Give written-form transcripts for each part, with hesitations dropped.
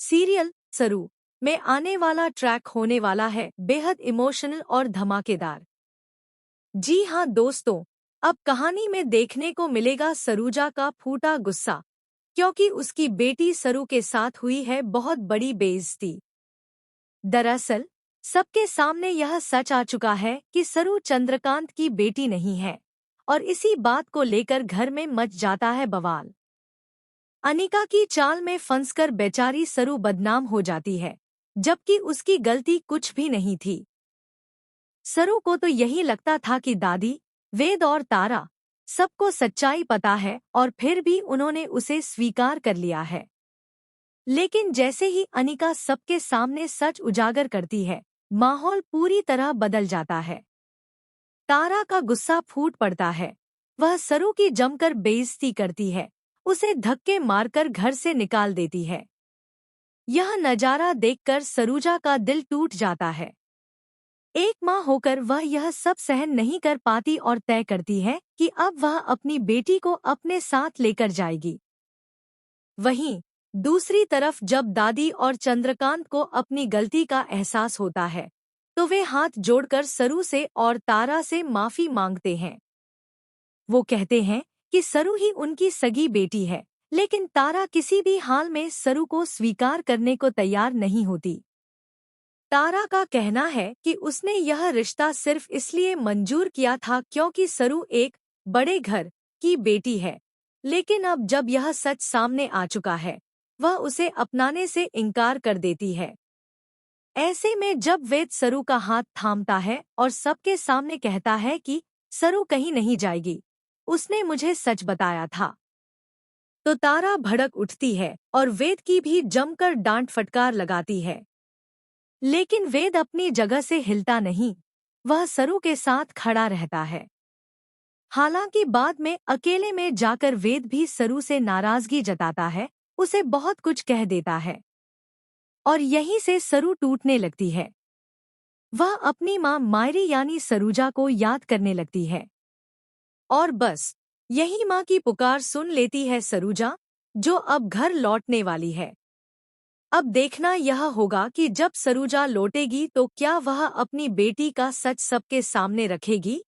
Serial सरू में आने वाला ट्रैक होने वाला है बेहद इमोशनल और धमाकेदार। जी हाँ दोस्तों, अब कहानी में देखने को मिलेगा सरूजा का फूटा गुस्सा, क्योंकि उसकी बेटी सरू के साथ हुई है बहुत बड़ी बेइज्जती। दरअसल सबके सामने यह सच आ चुका है कि सरू चंद्रकांत की बेटी नहीं है, और इसी बात को लेकर घर में मच जाता है बवाल। अनिका की चाल में फंसकर बेचारी सरू बदनाम हो जाती है, जबकि उसकी गलती कुछ भी नहीं थी। सरू को तो यही लगता था कि दादी, वेद और तारा सबको सच्चाई पता है और फिर भी उन्होंने उसे स्वीकार कर लिया है। लेकिन जैसे ही अनिका सबके सामने सच उजागर करती है, माहौल पूरी तरह बदल जाता है। तारा का गुस्सा फूट पड़ता है। वह सरू की जमकर बेइज्जती करती है, उसे धक्के मारकर घर से निकाल देती है। यह नजारा देखकर सरूजा का दिल टूट जाता है। एक माँ होकर वह यह सब सहन नहीं कर पाती और तय करती है कि अब वह अपनी बेटी को अपने साथ लेकर जाएगी। वहीं दूसरी तरफ जब दादी और चंद्रकांत को अपनी गलती का एहसास होता है, तो वे हाथ जोड़कर सरू से और तारा से माफी मांगते हैं। वो कहते हैं कि सरू ही उनकी सगी बेटी है, लेकिन तारा किसी भी हाल में सरू को स्वीकार करने को तैयार नहीं होती। तारा का कहना है कि उसने यह रिश्ता सिर्फ इसलिए मंजूर किया था क्योंकि सरू एक बड़े घर की बेटी है, लेकिन अब जब यह सच सामने आ चुका है, वह उसे अपनाने से इनकार कर देती है। ऐसे में जब वेद सरू का हाथ थामता है और सबके सामने कहता है कि सरू कहीं नहीं जाएगी, उसने मुझे सच बताया था, तो तारा भड़क उठती है और वेद की भी जमकर डांट फटकार लगाती है। लेकिन वेद अपनी जगह से हिलता नहीं, वह सरू के साथ खड़ा रहता है। हालांकि बाद में अकेले में जाकर वेद भी सरू से नाराजगी जताता है, उसे बहुत कुछ कह देता है, और यहीं से सरू टूटने लगती है। वह अपनी माँ मायरी यानी सरूजा को याद करने लगती है, और बस यही माँ की पुकार सुन लेती है सरूजा, जो अब घर लौटने वाली है। अब देखना यह होगा कि जब सरूजा लौटेगी तो क्या वह अपनी बेटी का सच सबके सामने रखेगी।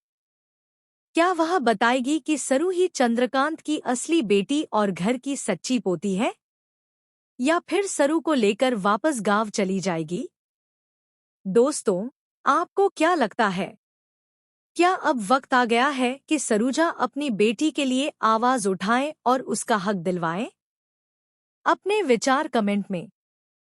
क्या वह बताएगी कि सरू ही चंद्रकांत की असली बेटी और घर की सच्ची पोती है, या फिर सरू को लेकर वापस गांव चली जाएगी। दोस्तों, आपको क्या लगता है? क्या अब वक्त आ गया है कि सरूजा अपनी बेटी के लिए आवाज उठाए और उसका हक दिलवाए? अपने विचार कमेंट में